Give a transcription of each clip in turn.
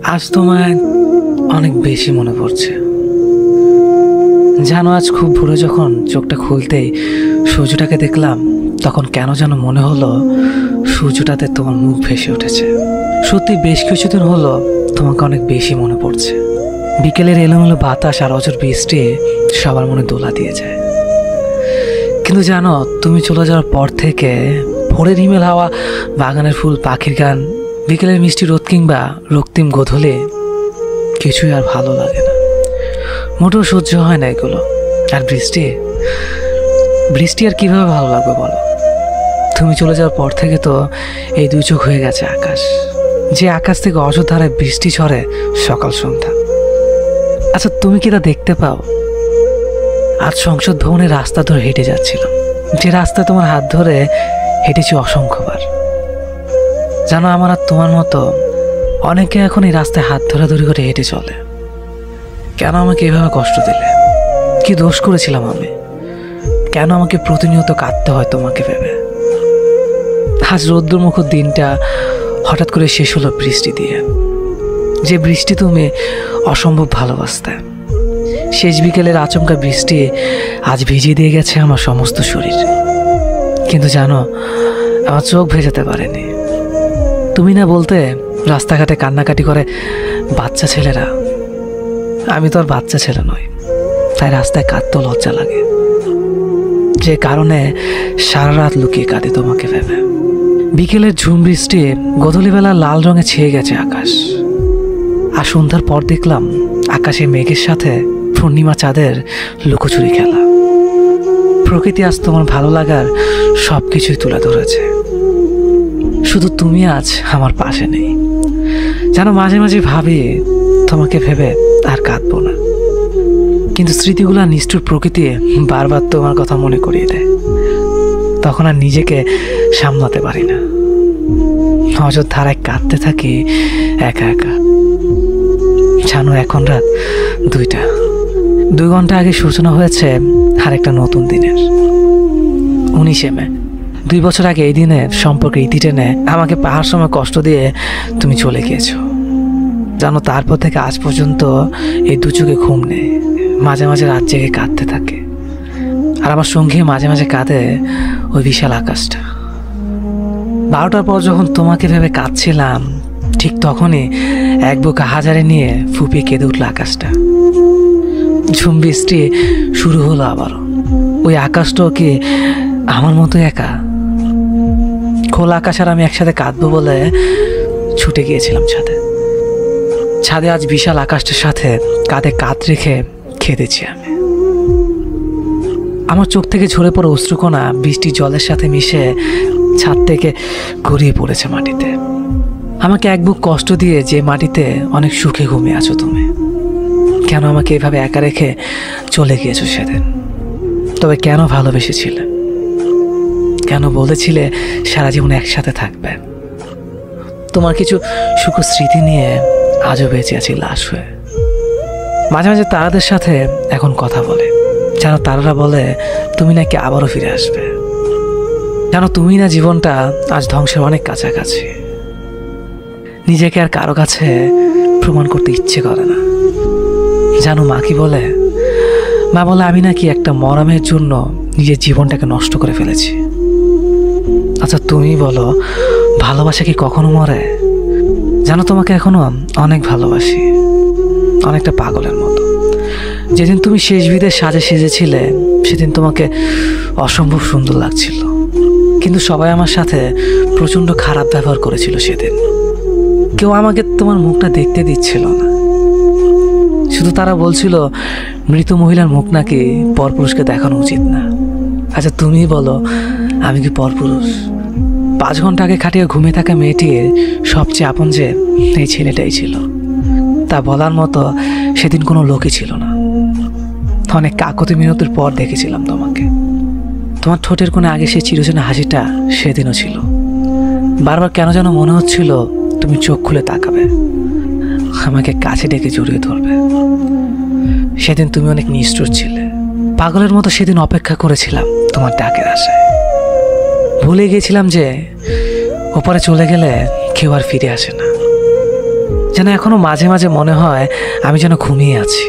আজ তোমায় অনেক বেশি মনে পড়ছে। জানো, আজ খুব ভোরে যখন চোখটা খুলতেই সূর্যটাকে দেখলাম, তখন কেন যেন মনে হলো সূর্যটাতে তোমার মুখ ভেসে উঠেছে। সত্যি বেশ কিছুদিন হলো তোমাকে অনেক বেশি মনে পড়ছে। বিকেলের এলোমেলো বাতাস আর অঝোর বৃষ্টি সবার মনে দোলা দিয়ে যায়। কিন্তু জানো, তুমি চলে যাওয়ার পর থেকে ভোরের হিমেল হাওয়া, বাগানের ফুল, পাখির গান, বিকেলের মিষ্টি রোদ কিংবা রক্তিম গোধূলি কিছুই আর ভালো লাগে না। মোটেও সহ্য হয় না এগুলো। আর বৃষ্টি বৃষ্টি আর কিভাবে ভালো লাগবে বলো? তুমি চলে যাওয়ার পর থেকে তো এই দুই চোখ হয়ে গেছে আকাশ, যে আকাশ থেকে অযোধ্যায় বৃষ্টি ঝরে সকাল সন্ধ্যা। আচ্ছা, তুমি কি তা দেখতে পাও? আজ সংসদ ভবনের রাস্তা ধরে হেঁটে যাচ্ছিলাম, যে রাস্তায় তোমার হাত ধরে হেঁটেছি অসংখ্যবার। জানো, আমার আর তোমার মতো অনেকে এখন এই রাস্তায় হাত ধরাধরি করে হেঁটে চলে। কেন আমাকে এভাবে কষ্ট দিলে? কি দোষ করেছিলাম আমি? কেন আমাকে প্রতিনিয়ত কাঁদতে হয় তোমাকে ভেবে? আজ রৌদ্রমুখর দিনটা হঠাৎ করে শেষ হলো বৃষ্টি দিয়ে, যে বৃষ্টি তুমি অসম্ভব ভালোবাসতে। শেষ বিকেলের আচমকা বৃষ্টি আজ ভিজিয়ে দিয়ে গেছে আমার সমস্ত শরীর। কিন্তু জানো, আমার চোখ ভেজাতে পারেনি। তুমি না বলতে রাস্তাঘাটে কান্নাকাটি করে বাচ্চা ছেলেরা। আমি তো আর বাচ্চা ছেলে নই, তাই রাস্তায় কাঁদতেও লজ্জা লাগে, যে কারণে সারা রাত লুকিয়ে কাঁদি তোমাকে ভেবে। বিকেলের ঝুম বৃষ্টি গোধূলিবেলা লাল রঙে ছেয়ে গেছে আকাশ। আর সন্ধ্যার পর দেখলাম আকাশে মেঘের সাথে পূর্ণিমা চাঁদের লুকোচুরি খেলা। প্রকৃতি আজ তোমার ভালো লাগার সব কিছুই তুলে ধরেছে। শুধু তুমি আজ আমার পাশে নেই। যেন মাঝে মাঝে ভাবি তোমাকে ভেবে আর কাঁদবো না, কিন্তু স্মৃতিগুলো নিষ্ঠুর প্রকৃতি বারবার তোমার কথা মনে করিয়ে দেয়। তখন আর নিজেকে সামলাতে পারি না, অযোধ্যায় কাঁদতে থাকি একা একা। জানো, এখন রাত 2টা। 2 ঘন্টা আগে সূচনা হয়েছে আর একটা নতুন দিনের। 19শে মে। 2 বছর আগে এই দিনে সম্পর্কে ইতি টেনে আমাকে পাহাড় সময় কষ্ট দিয়ে তুমি চলে গিয়েছো। জানো, তারপর থেকে আজ পর্যন্ত এই দু চোখে ঘুম নেই। মাঝে মাঝে রাত জেগে কাঁদতে থাকে, আর আমার সঙ্গে মাঝে মাঝে কাঁদে ওই বিশাল আকাশটা। 12টার পর যখন তোমাকে ভেবে কাঁদছিলাম, ঠিক তখনই এক বুক হাজারে নিয়ে ফুপিয়ে কেঁদে উঠল আকাশটা। ঝুম বৃষ্টি শুরু হলো আবারও। ওই আকাশটাও কি আমার মতো একা? খোলা আকাশ আর আমি একসাথে কাঁদবো বলে ছুটে গিয়েছিলাম ছাদে। ছাদে আজ বিশাল আকাশটার সাথে কাঁধে কাঁধ রেখে কেঁদেছি আমি। আমার চোখ থেকে ঝরে পড়ে অশ্রুকণা বৃষ্টি জলের সাথে মিশে ছাদ থেকে গড়িয়ে পড়েছে মাটিতে। আমাকে এক বুক কষ্ট দিয়ে যে মাটিতে অনেক সুখে ঘুমিয়ে আছো তুমি, কেন আমাকে এভাবে একা রেখে চলে গিয়েছো সেদিন? তবে কেন ভালোবেসেছিলে? কেন বলেছিলে সারা জীবন একসাথে থাকবে? তোমার কিছু সুখ স্মৃতি নিয়ে আজও বেঁচে আছি লাশ হয়ে। মাঝে মাঝে তারাদের সাথে এখন কথা বলে। যেন তারারা বলে তুমি নাকি আবারও ফিরে আসবে। যেন তুমি না জীবনটা আজ ধ্বংসের অনেক কাছাকাছি। নিজেকে আর কারো কাছে প্রমাণ করতে ইচ্ছে করে না। জানো, মা কি বলে? মা বলে আমি নাকি একটা মরমের জন্য নিজের জীবনটাকে নষ্ট করে ফেলেছি। আচ্ছা, তুমি বলো, ভালোবাসা কি কখনো মরে? জানো, তোমাকে এখনো অনেক ভালোবাসি, অনেকটা পাগলের মতো। যেদিন তুমি শেষ বিদের সাজে সেজেছিলে, সেদিন তোমাকে অসম্ভব সুন্দর লাগছিল। কিন্তু সবাই আমার সাথে প্রচণ্ড খারাপ ব্যবহার করেছিল সেদিন। কেউ আমাকে তোমার মুখটা দেখতে দিচ্ছিল না। শুধু তারা বলছিল মৃত মহিলার মুখ নাকি পরপুরুষকে দেখানো উচিত না। আচ্ছা, তুমি বলো, আমি কি পরপুরুষ? 5 ঘন্টা আগে খাটিয়ে ঘুমিয়ে থাকা মেয়েটির সবচেয়ে আপন যে এই ছেলেটাই ছিল, তা বলার মতো সেদিন কোনো লোকই ছিল না। অনেক কাকতি মিনতির পর দেখেছিলাম তোমাকে। তোমার ঠোঁটের কোণে আগে সেই চিরচেনা হাসিটা সেদিনও ছিল। বারবার কেন যেন মনে হচ্ছিল তুমি চোখ খুলে তাকাবে, আমাকে কাছে ডেকে জড়িয়ে ধরবে। সেদিন তুমি অনেক নিষ্ঠুর ছিলে। পাগলের মতো সেদিন অপেক্ষা করেছিলাম তোমার ডাকের আশায়। ভুলে গিয়েছিলাম যে ওপারে চলে গেলে কেউ আর ফিরে আসে না। যেন এখনো মাঝে মাঝে মনে হয় আমি যেন ঘুমিয়ে আছি,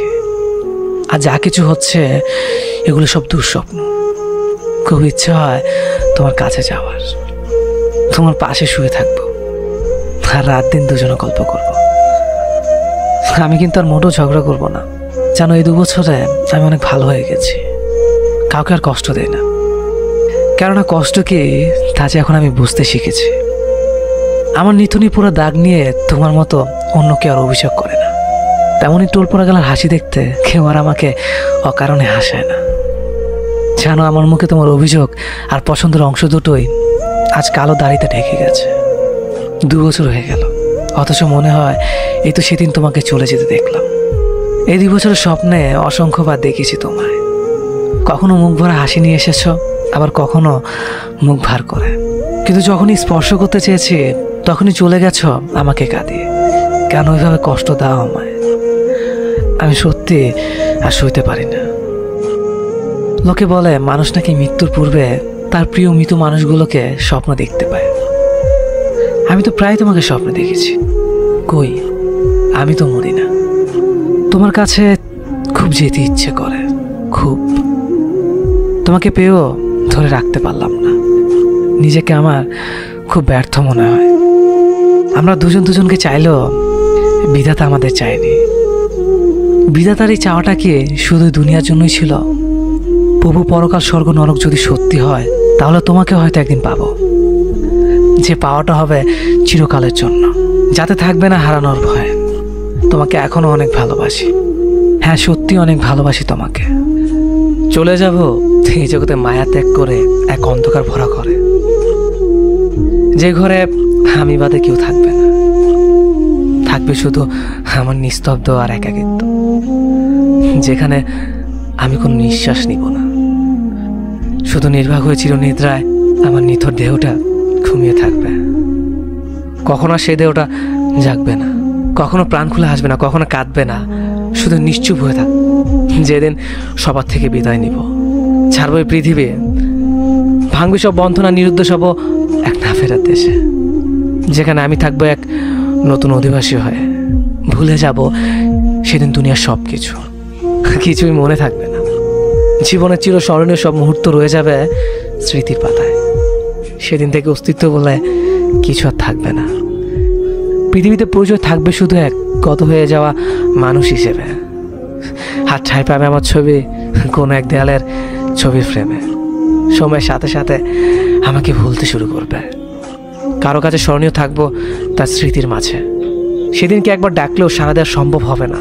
আর যা কিছু হচ্ছে এগুলো সব দুঃস্বপ্ন। খুব ইচ্ছা হয় তোমার কাছে যাওয়ার, তোমার পাশে শুয়ে থাকবো, আর রাত দিন দুজনে গল্প করব। আমি কিন্তু আর মোটেও ঝগড়া করব না। জানো, এই 2 বছরে আমি অনেক ভালো হয়ে গেছি, কাউকে আর কষ্ট দেয় না। কেননা কষ্ট কি তা যে এখন আমি বুঝতে শিখেছি। আমার নিথুনি পুরো দাগ নিয়ে তোমার মতো অন্য কেউ আর অভিযোগ করে না। তেমনই টোল পড়া গেলার হাসি দেখতে কেউ আর আমাকে অকারণে হাসায় না। জানো, আমার মুখে তোমার অভিযোগ আর পছন্দের অংশ দুটোই আজ কালো দাড়িতে ঢেকে গেছে। 2 বছর হয়ে গেল, অথচ মনে হয় এই তো সেদিন তোমাকে চলে যেতে দেখলাম। এই 2 বছরের স্বপ্নে অসংখ্যবার দেখেছি তোমায়। কখনো মুখ ভরা হাসি নিয়ে এসেছ, আবার কখনো মুখ ভার করে। কিন্তু যখনই স্পর্শ করতে চেয়েছি তখনই চলে গেছ আমাকে কাঁদিয়ে। কেন ওইভাবে কষ্ট দাও আমায়? আমি সত্যি আর সইতে পারি না। লোকে বলে মানুষ নাকি মৃত্যুর পূর্বে তার প্রিয় মৃত মানুষগুলোকে স্বপ্ন দেখতে পায়। আমি তো প্রায় তোমাকে স্বপ্নে দেখেছি। কই, আমি তো মরি না। তোমার কাছে খুব যেতে ইচ্ছে করে, খুব। তোমাকে পেয়েও ধরে রাখতে পারলাম না। নিজেকে আমার খুব ব্যর্থ মনে হয়। আমরা দুজনকে চাইলেও বিধাতা আমাদের চায়নি। বিধাতার এই চাওয়াটা কি শুধু দুনিয়ার জন্যই ছিল? প্রভু পরকাল স্বর্গ নরক যদি সত্যি হয়, তাহলে তোমাকে হয়তো একদিন পাবো, যে পাওয়াটা হবে চিরকালের জন্য, যাতে থাকবে না হারানোর ভয়। তোমাকে এখনো অনেক ভালোবাসি। হ্যাঁ, সত্যি অনেক ভালোবাসি তোমাকে। চলে যাব এই জগতে মায়া ত্যাগ করে এক অন্ধকার ভরা ঘরে, যে ঘরে আমি বাদে কেউ থাকবে না। থাকবে শুধু আমার নিস্তব্ধ আর একাকিত্ব, যেখানে আমি কোনো নিঃশ্বাস নিব না। শুধু নির্বাক হয়ে চিরনিদ্রায় আমার নিথর দেহটা ঘুমিয়ে থাকবে। কখনো সেই দেহটা জাগবে না, কখনো প্রাণ খুলে আসবে না, কখনো কাঁদবে না, শুধু নিশ্চুপ হয়ে থাক। যেদিন সবার থেকে বিদায় নিব, ছাড়বো এই পৃথিবী, ভাঙবে সব বন্ধনা, নিরুদ্ধ সব এক না ফেরার দেশে, যেখানে আমি থাকবো এক নতুন অধিবাসী হয়ে। ভুলে যাব সেদিন দুনিয়ার সব কিছু, কিছুই মনে থাকবে না। জীবনের চিরস্মরণীয় সব মুহূর্ত রয়ে যাবে স্মৃতির পাতায়। সেদিন থেকে অস্তিত্ব বলে কিছু আর থাকবে না। পৃথিবীতে পরিচয় থাকবে শুধু এক গত হয়ে যাওয়া মানুষ হিসেবে। আর ঠাঁই পাবে আমার ছবি কোনো এক দেয়ালের ছবির ফ্রেমে। সময়ের সাথে সাথে আমাকে ভুলতে শুরু করবে। কারো কাছে স্মরণীয় থাকবো তার স্মৃতির মাঝে। সেদিনকে একবার ডাকলেও সাড়া দেওয়া সম্ভব হবে না।